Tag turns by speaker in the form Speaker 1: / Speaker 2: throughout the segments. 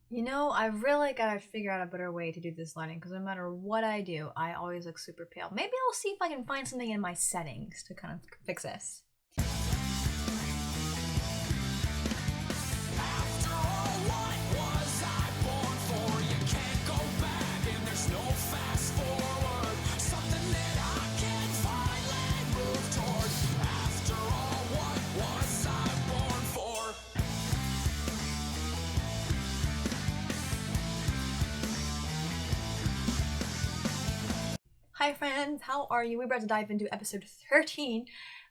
Speaker 1: You know, I really gotta figure out a better way to do this lighting because no matter what I do, I always look super pale. Maybe I'll see if I can find something in my settings to kind of fix this. Hi friends, how are you? We're about to dive into episode 13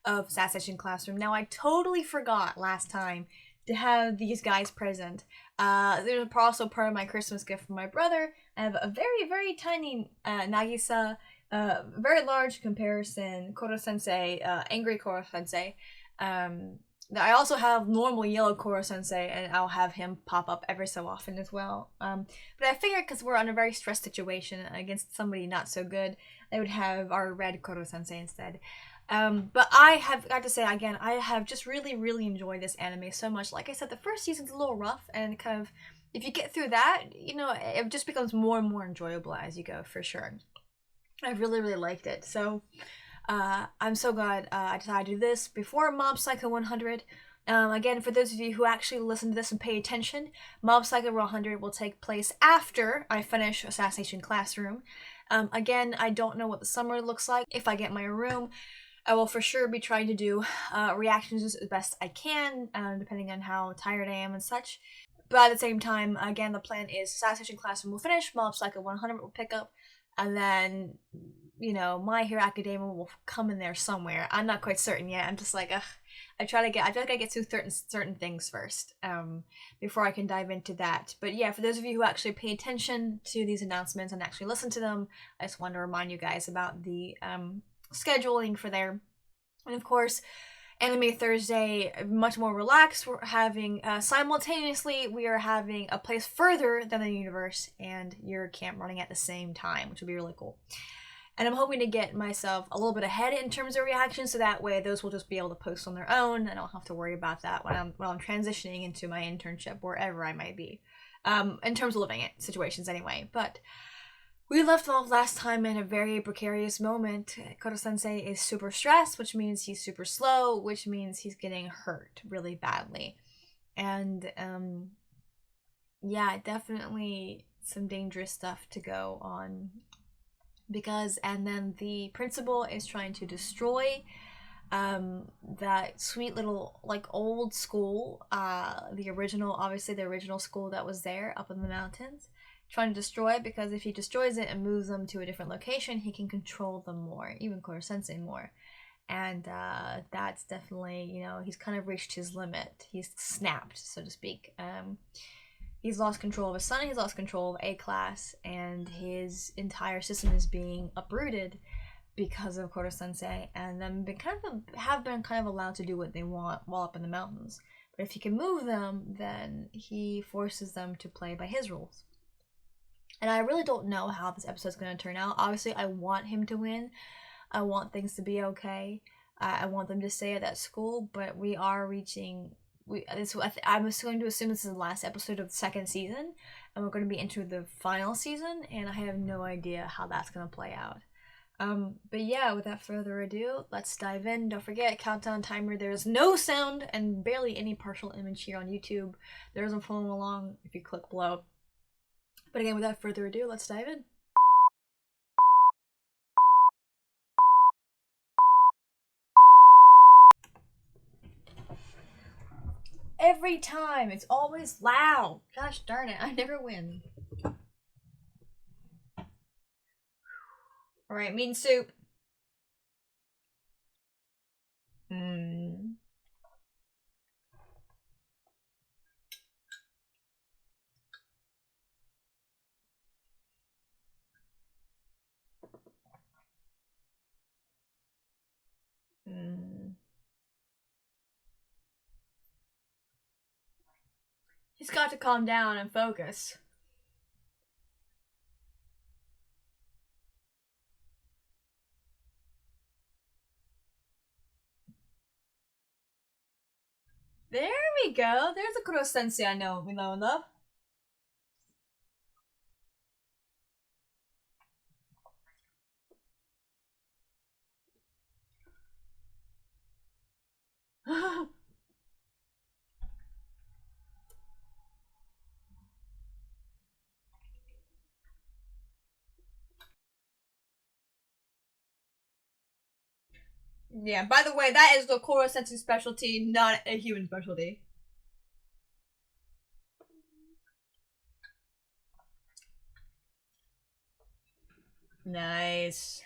Speaker 1: of Assassination Classroom. Now, I totally forgot last time to have these guys present. They're also part of my Christmas gift from my brother. I have a very, very tiny Nagisa, very large comparison, Koro-sensei, angry Koro-sensei. I also have normal yellow Koro-sensei, and I'll have him pop up every so often as well. But I figured because we're on a very stressed situation against somebody not so good, I would have our red Koro-sensei instead. But I have got to say again, I have just really, really enjoyed this anime so much. Like I said, the first season's a little rough, and kind of if you get through that, you know, it just becomes more and more enjoyable as you go, for sure. I really, really liked it. So I'm so glad I decided to do this before Mob Psycho 100. Again, for those of you who actually listen to this and pay attention, Mob Psycho 100 will take place after I finish Assassination Classroom. Again, I don't know what the summer looks like. If I get my room, I will for sure be trying to do reactions as best I can, depending on how tired I am and such. But at the same time, again, the plan is Assassination Classroom will finish, Mob Psycho 100 will pick up, and then, you know, My Hero Academia will come in there somewhere. I'm not quite certain yet. I'm just like, ugh. I feel like I get through certain things first, before I can dive into that. But yeah, for those of you who actually pay attention to these announcements and actually listen to them, I just want to remind you guys about the scheduling for there. And of course, Anime Thursday, much more relaxed. We're having simultaneously, we are having a place further than the universe and your camp running at the same time, which would be really cool. And I'm hoping to get myself a little bit ahead in terms of reactions, so that way those will just be able to post on their own, and I don't have to worry about that when I'm transitioning into my internship wherever I might be, in terms of living it situations anyway. But we left off last time in a very precarious moment. Koro-sensei is super stressed, which means he's super slow, which means he's getting hurt really badly, and yeah, definitely some dangerous stuff to go on because and then the principal is trying to destroy that sweet little like old school, the original, obviously the original school that was there up in the mountains, trying to destroy it because if he destroys it and moves them to a different location, he can control them more, even Koro Sensei more. And that's definitely, you know, he's kind of reached his limit. He's snapped, so to speak. He's lost control of his son, he's lost control of A class, and his entire system is being uprooted because of Koro Sensei, and then have been kind of allowed to do what they want while up in the mountains. But if he can move them, then he forces them to play by his rules. And I really don't know how this episode's going to turn out. Obviously, I want him to win. I want things to be okay. I want them to stay at that school, but we are reaching. I'm going to assume this is the last episode of the second season, and we're going to be into the final season, and I have no idea how that's going to play out. But yeah, without further ado, let's dive in. Don't forget, countdown timer. There's no sound and barely any partial image here on YouTube. There isn't following along if you click below. But again, without further ado, let's dive in. Every time, it's always loud. Gosh darn it, I never win. Alright, meat and soup. Mm. Mm. He's got to calm down and focus. There we go. There's a Kuro Sensei I know we know and love. Yeah, by the way, that is the Koro Sensu specialty, not a human specialty. Nice.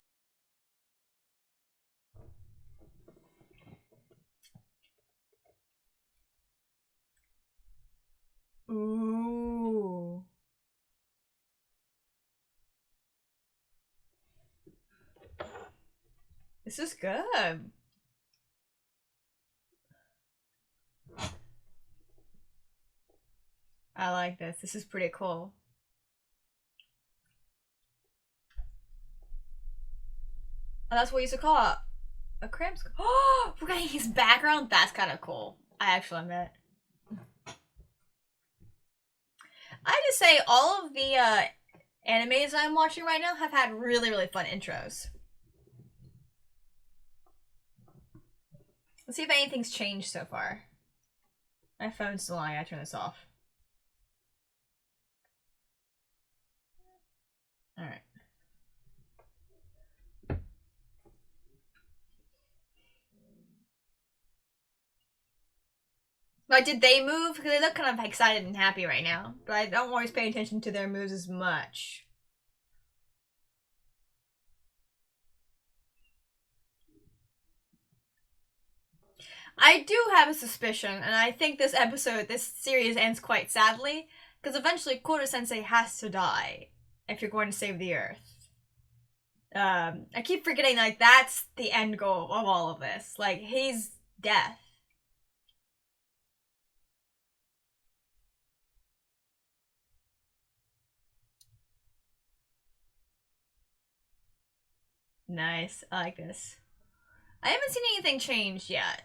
Speaker 1: Ooh. This is good. I like this. This is pretty cool. Oh, that's what we used to call it. A cram school. Oh, we're getting his background? That's kind of cool. I actually admit. I just say all of the animes I'm watching right now have had really, really fun intros. Let's see if anything's changed so far. My phone's still on. I gotta turn this off. Alright. Like, did they move? Because they look kind of excited and happy right now. But I don't always pay attention to their moves as much. I do have a suspicion, and I think this series ends quite sadly, because eventually Koro Sensei has to die if you're going to save the Earth. I keep forgetting, like, that's the end goal of all of this. Like, his death. Nice. I like this. I haven't seen anything change yet.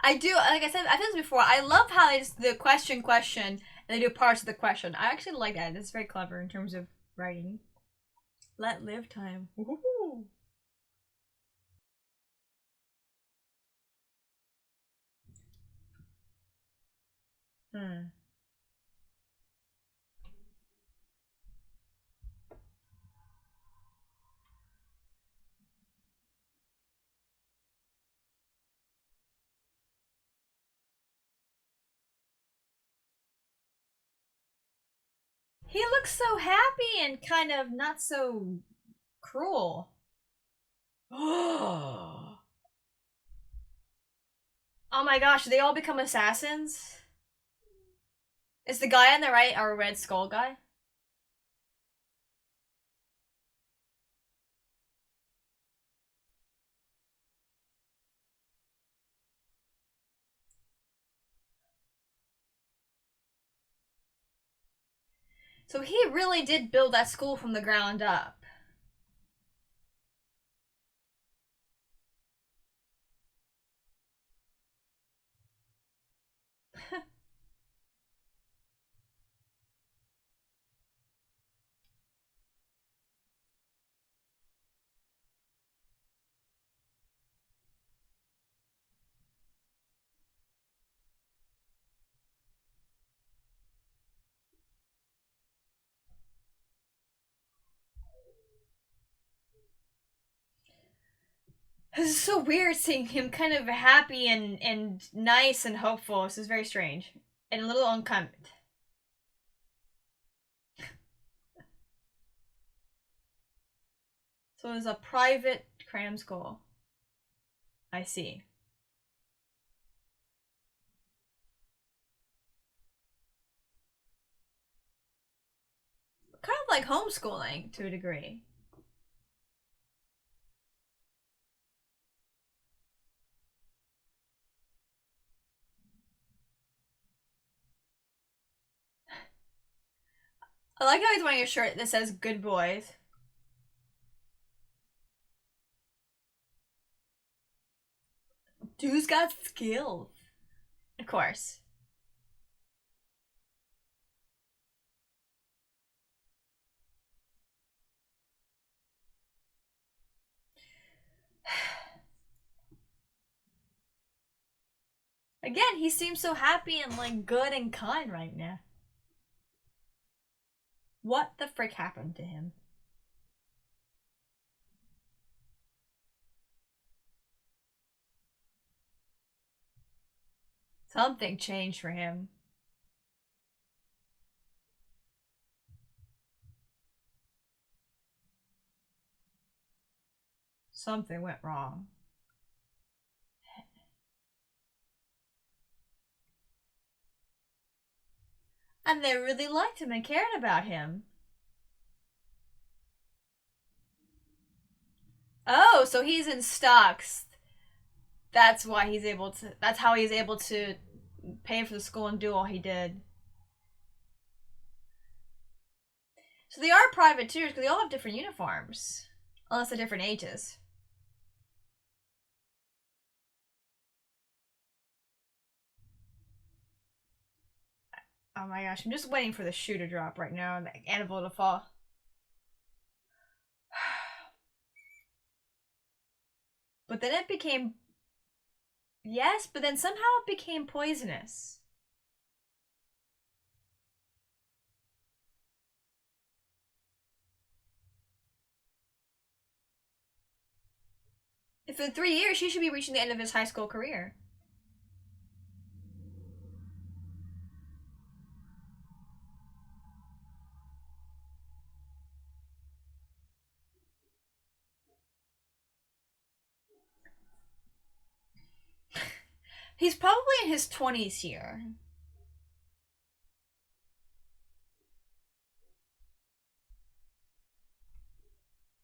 Speaker 1: I do, like I said, I've said this before, I love how it's the question, and they do parts of the question. I actually like that. It's very clever in terms of writing. Let live time. Woohoo! Hmm. He looks so happy and kind of not so cruel. Oh my gosh, they all become assassins? Is the guy on the right our Red Skull guy? So he really did build that school from the ground up. This is so weird seeing him kind of happy and nice and hopeful. This is very strange. And a little unkempt. So it was a private cram school. I see. Kind of like homeschooling to a degree. I like how he's wearing a shirt that says good boys. Dude's got skills. Of course. Again, he seems so happy and like good and kind right now. What the frick happened to him? Something changed for him. Something went wrong. And they really liked him and cared about him. Oh, so he's in stocks. That's why he's able to. That's how he's able to pay for the school and do all he did. So they are privateers because they all have different uniforms, unless they're different ages. Oh my gosh, I'm just waiting for the shoe to drop right now and the anvil to fall. But then it became... Yes, but then somehow it became poisonous. If in 3 years, he should be reaching the end of his high school career. He's probably in his 20s here.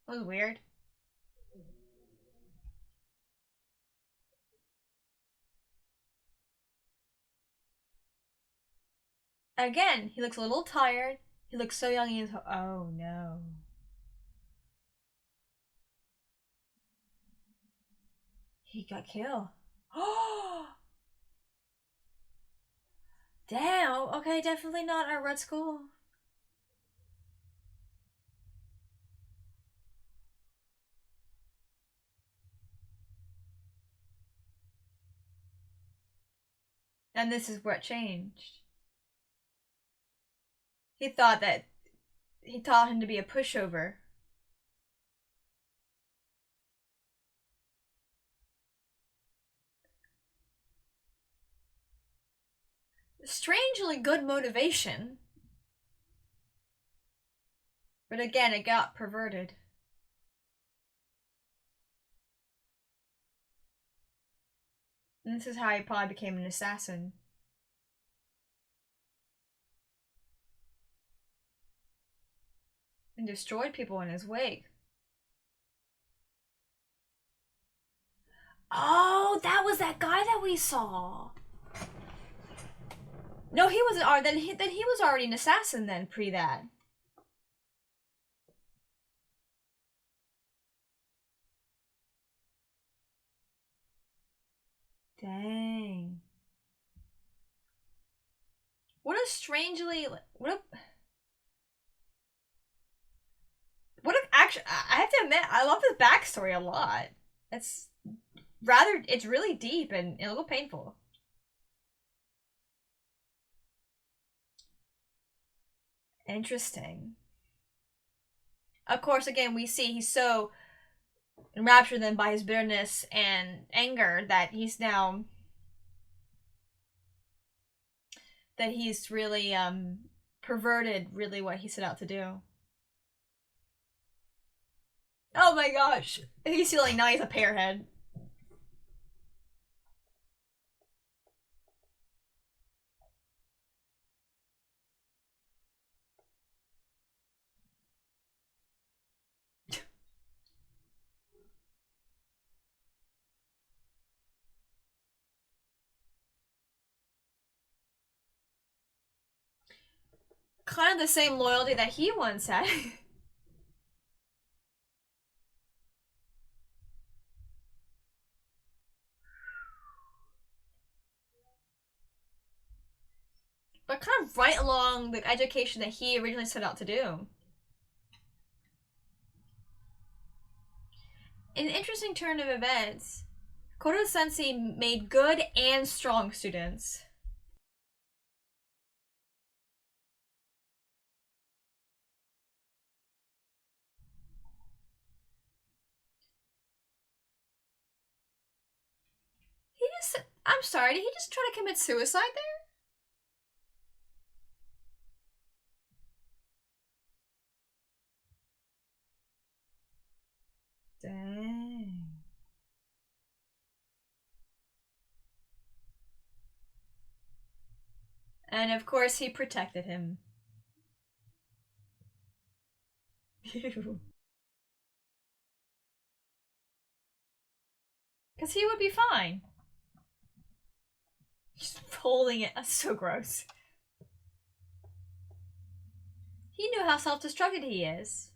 Speaker 1: That was weird. Again, he looks a little tired. He looks so young. He's... Oh no. He got killed. Oh! Damn. Okay, definitely not our red school. And this is what changed. He thought that he taught him to be a pushover. Strangely good motivation. But again, it got perverted. And this is how he probably became an assassin. And destroyed people in his wake. Oh, that was that guy that we saw. No, he wasn't. Then he was already an assassin. Then pre that. Dang. What a strangely actually, I have to admit, I love his backstory a lot. It's really deep and a little painful. Interesting. Of course, again, we see he's so enraptured then by his bitterness and anger that he's now... that he's really, perverted really what he set out to do. Oh my gosh. He's feeling now he's a pearhead. Kind of the same loyalty that he once had. But kind of right along the education that he originally set out to do. In an interesting turn of events, Kodo Sensei made good and strong students. I'm sorry, did he just try to commit suicide there? Dang. And of course he protected him. Because he would be fine. Just holding it. That's so gross. He knew how self-destructed he is.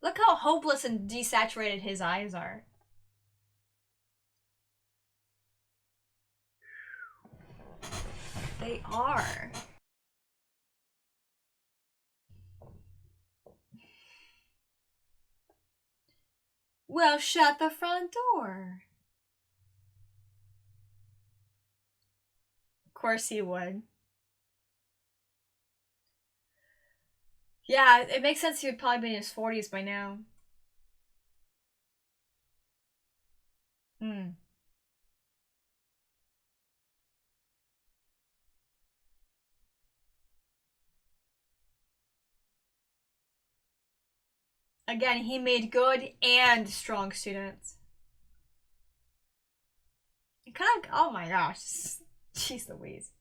Speaker 1: Look how hopeless and desaturated his eyes are. They are. Well, shut the front door. Of course he would. Yeah, it makes sense he would probably be in his 40s by now. Hmm. Again, he made good and strong students. Kind of, oh my gosh. Jeez Louise.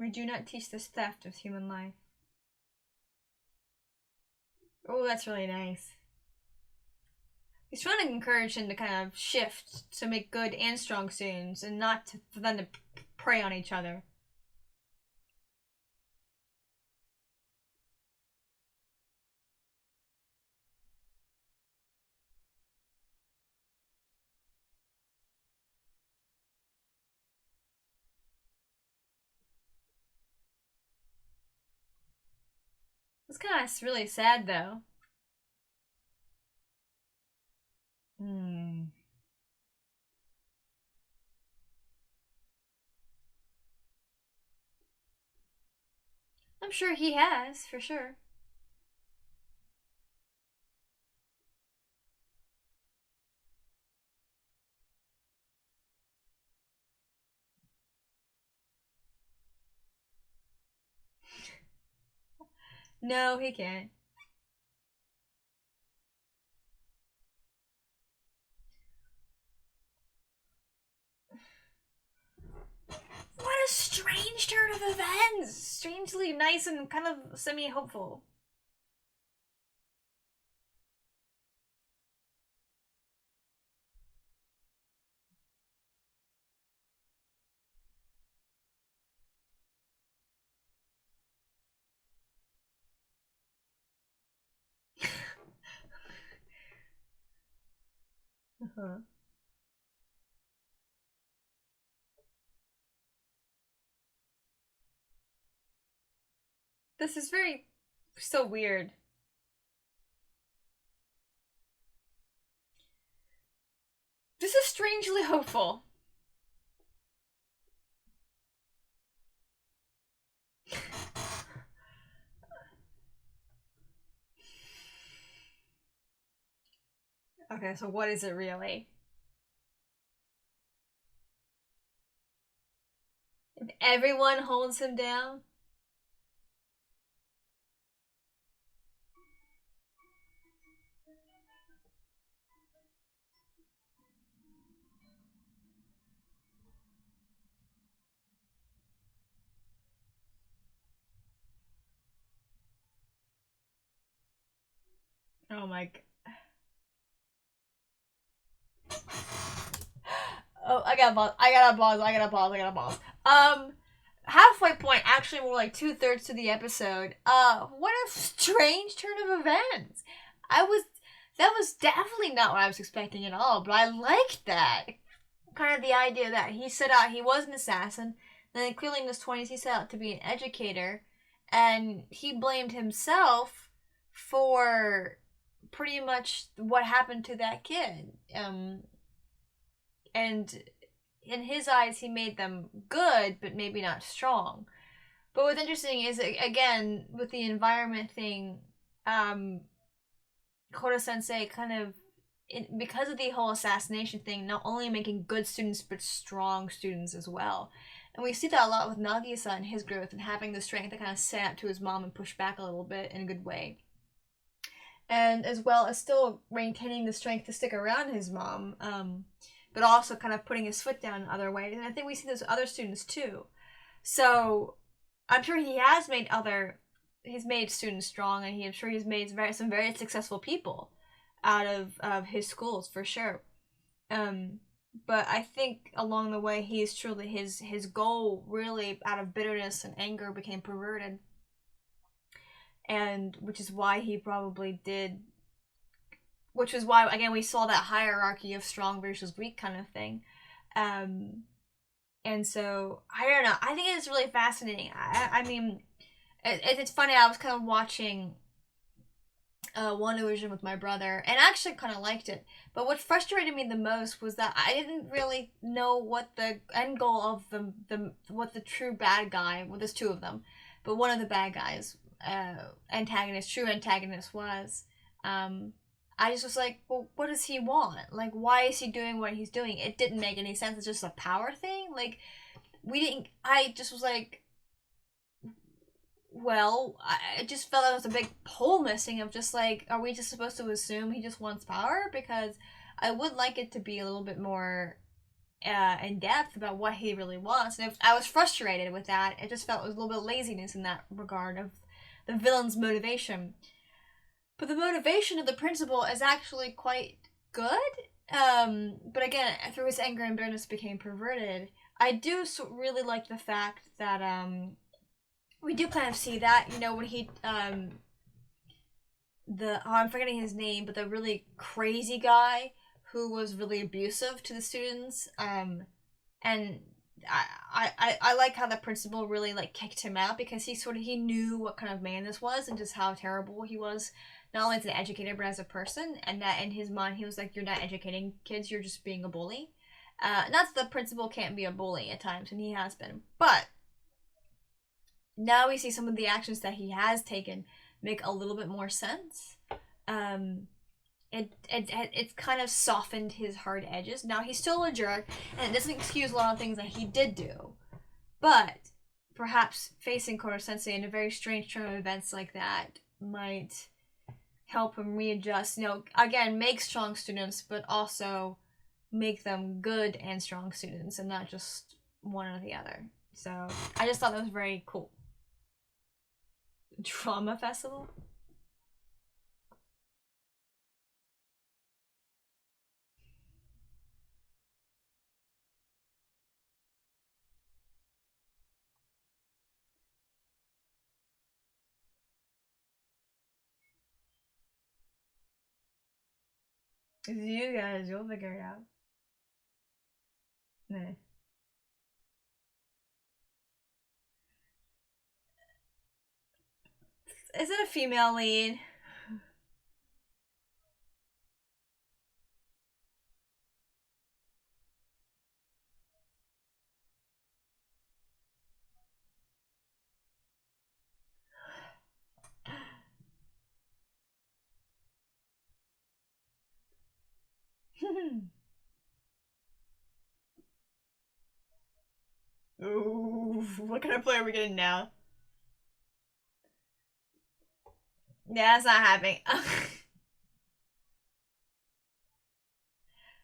Speaker 1: We do not teach this theft of human life. Oh, that's really nice. He's trying to encourage him to kind of shift to make good and strong students and not for them to prey on each other. It's kind of really sad though. I'm sure he has, for sure. No, he can't. What a strange turn of events! Strangely nice and kind of semi-hopeful. Uh-huh. This is so weird. This is strangely hopeful. Okay, so what is it really? If everyone holds him down? Oh my. Oh, I gotta pause. Halfway point, actually more like 2/3 to the episode. What a strange turn of events. I was That was definitely not what I was expecting at all, but I liked that. Kind of the idea that he set out, he was an assassin, then clearly in his 20s he set out to be an educator, and he blamed himself for pretty much what happened to that kid. And in his eyes, he made them good, but maybe not strong. But what's interesting is, again, with the environment thing, Koro Sensei kind of, because of the whole assassination thing, not only making good students, but strong students as well. And we see that a lot with Nagisa and his growth and having the strength to kind of stand up to his mom and push back a little bit in a good way. And as well as still maintaining the strength to stick around his mom, but also kind of putting his foot down in other ways. And I think we see this with other students too. So I'm sure he's made students strong, and I'm sure he's made some very successful people out of his schools for sure. But I think along the way, he's truly his goal really out of bitterness and anger became perverted, and which is why he probably did. Which is why, again, we saw that hierarchy of strong versus weak kind of thing. And so, I don't know. I think it's really fascinating. I mean, it's funny. I was kind of watching One Illusion with my brother, and I actually kind of liked it. But what frustrated me the most was that I didn't really know what the end goal of what the true bad guy, well, there's two of them, but one of the bad guys, true antagonist was. I just was like, well, what does he want? Like, why is he doing what he's doing? It didn't make any sense. It's just a power thing. Like, I just was like, well, I just felt there was a big hole missing of just like, are we just supposed to assume he just wants power? Because I would like it to be a little bit more in depth about what he really wants. And if I was frustrated with that, it just felt it was a little bit of laziness in that regard of the villain's motivation. But the motivation of the principal is actually quite good. But again, through his anger and bitterness became perverted. I do really like the fact that we do kind of see that, when he I'm forgetting his name, but the really crazy guy who was really abusive to the students. And I like how the principal really like kicked him out, because he knew what kind of man this was and just how terrible he was, not only as an educator but as a person, and that in his mind he was like, you're not educating kids, you're just being a bully. Not that the principal can't be a bully at times, and he has been, but now we see some of the actions that he has taken make a little bit more sense. It's kind of softened his hard edges. Now he's still a jerk, and it doesn't excuse a lot of things that he did do, but perhaps facing Koro Sensei in a very strange turn of events like that might help him readjust. Again, make strong students, but also make them good and strong students, and not just one or the other. So I just thought that was very cool. Drama festival? It's you guys, you'll figure it out. Nah. Is it a female lead? Ooh, what kind of play are we getting now? Yeah, it's not happening.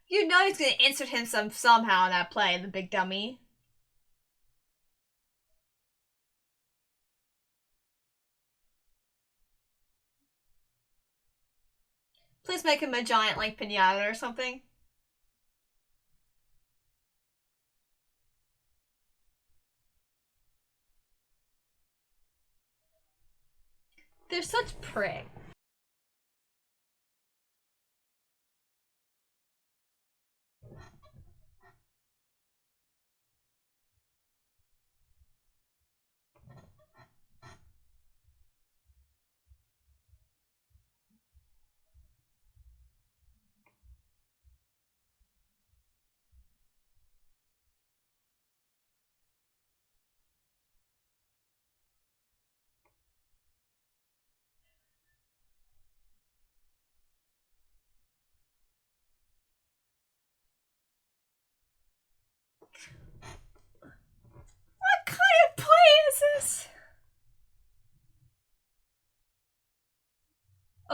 Speaker 1: You know he's gonna insert him somehow in that play, the big dummy. Please make him a giant like pinata or something. They're such pricks.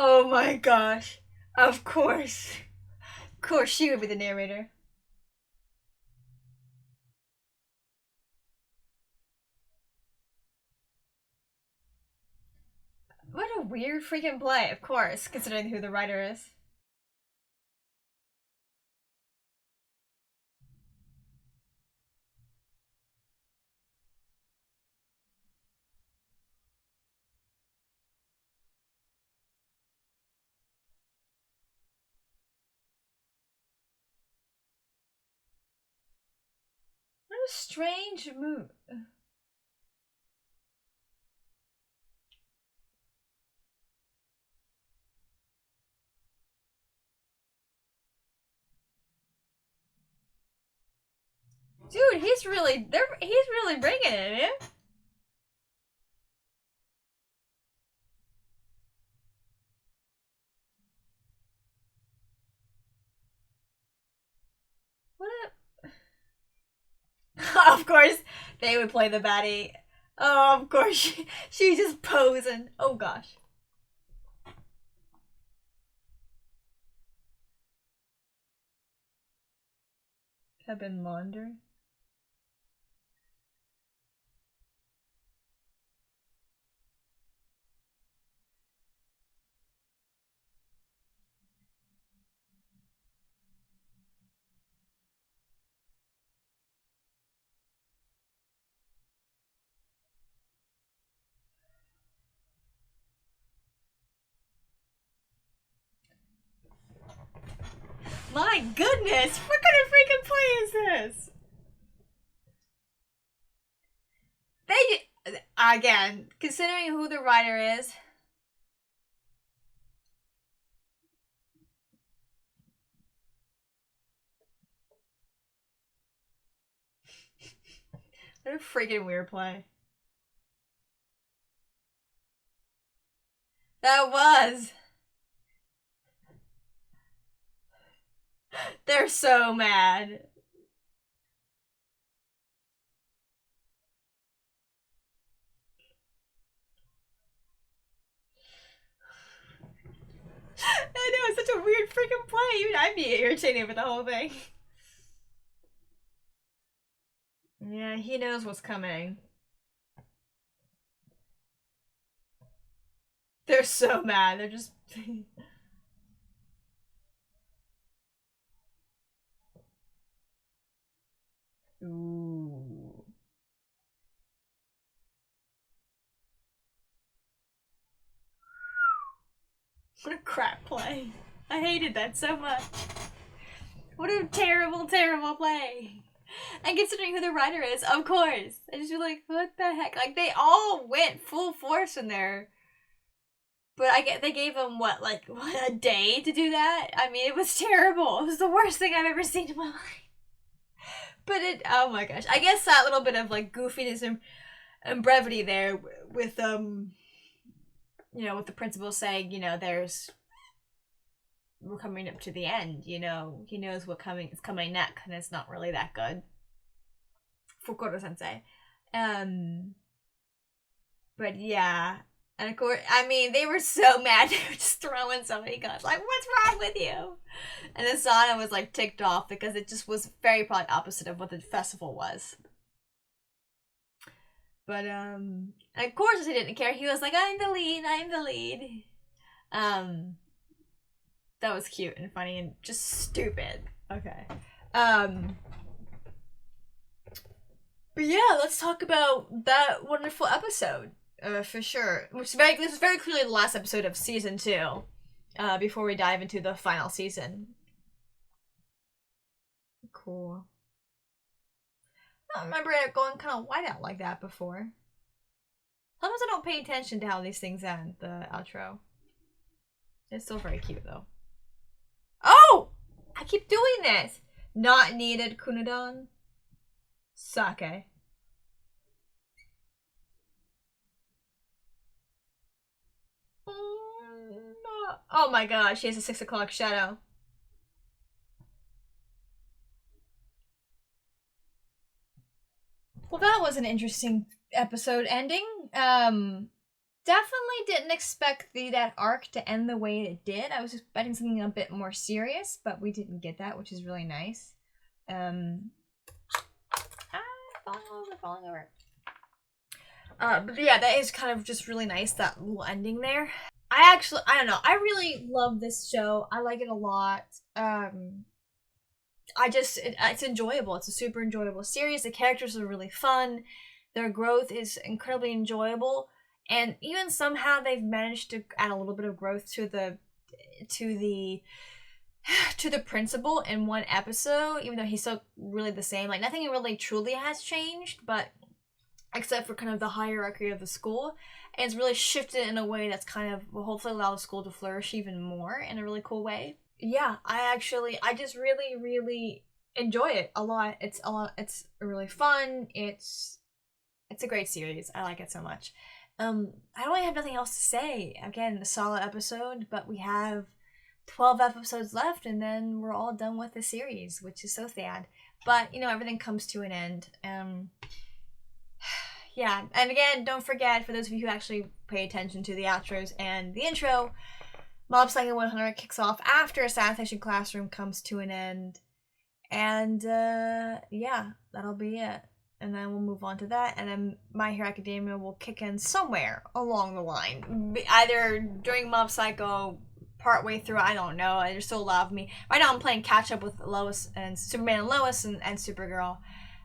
Speaker 1: Oh my gosh. Of course. Of course, she would be the narrator. What a weird freaking play, of course, considering who the writer is. What a strange move. Dude, he's really bringing it, man. What a... Of course, they would play the baddie. Oh, of course, she's just posing. Oh gosh. Kevin Launder. My goodness, what kind of freaking play is this? They, again, considering who the writer is. What a freaking weird play. That was. They're so mad. I know, it's such a weird freaking play. Even I'd be irritated with the whole thing. Yeah, he knows what's coming. They're so mad. They're just... Ooh. What a crap play. I hated that so much. What a terrible, terrible play. And considering who the writer is, of course. I just feel like, what the heck? Like, they all went full force in there. But they gave him, what, like, a day to do that? I mean, it was terrible. It was the worst thing I've ever seen in my life. But it, oh my gosh. I guess that little bit of, like, goofiness and brevity there with, you know, with the principal saying, you know, we're coming up to the end, you know, he knows is coming next, and it's not really that good. Fukuro sensei. But yeah. And of course, I mean, they were so mad. They were just throwing so many guns. Like, what's wrong with you? And then Sana was like ticked off because it just was very probably opposite of what the festival was. But and of course he didn't care. He was like, I'm the lead, I'm the lead. That was cute and funny and just stupid. Okay. But yeah, let's talk about that wonderful episode. For sure. This is very clearly the last episode of season 2. Before we dive into the final season. Cool. I don't remember it going kind of white out like that before. Sometimes I don't pay attention to how these things end, the outro. It's still very cute though. Oh! I keep doing this! Not needed, Kunadon. Sake. Oh my gosh, he has a 6 o'clock shadow. Well, that was an interesting episode ending. Definitely didn't expect that arc to end the way it did. I was expecting something a bit more serious, but we didn't get that, which is really nice. Falling over. But yeah, that is kind of just really nice, that little ending there. I don't know, I really love this show. I like it a lot. It's enjoyable. It's a super enjoyable series. The characters are really fun. Their growth is incredibly enjoyable. And even somehow they've managed to add a little bit of growth to the principal in one episode, even though he's still really the same. Like, nothing really truly has changed, but except for kind of the hierarchy of the school. And it's really shifted in a way that's kind of will hopefully allow the school to flourish even more in a really cool way. Yeah, I just really, really enjoy it a lot. It's really fun. It's a great series. I like it so much. I really have nothing else to say. Again, a solid episode, but we have 12 episodes left, and then we're all done with the series, which is so sad. But, you know, everything comes to an end. Yeah, and again, don't forget, for those of you who actually pay attention to the outros and the intro, Mob Psycho 100 kicks off after Assassination Classroom comes to an end. And, yeah, that'll be it. And then we'll move on to that, and then My Hero Academia will kick in somewhere along the line. Either during Mob Psycho, partway through, I don't know. There's still a lot of me. Right now I'm playing catch up with Lois and Superman and Lois and Supergirl.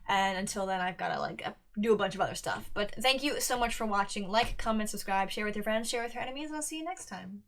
Speaker 1: And until then, I've got to, do a bunch of other stuff. But thank you so much for watching. Like, comment, subscribe, share with your friends, share with your enemies, and I'll see you next time.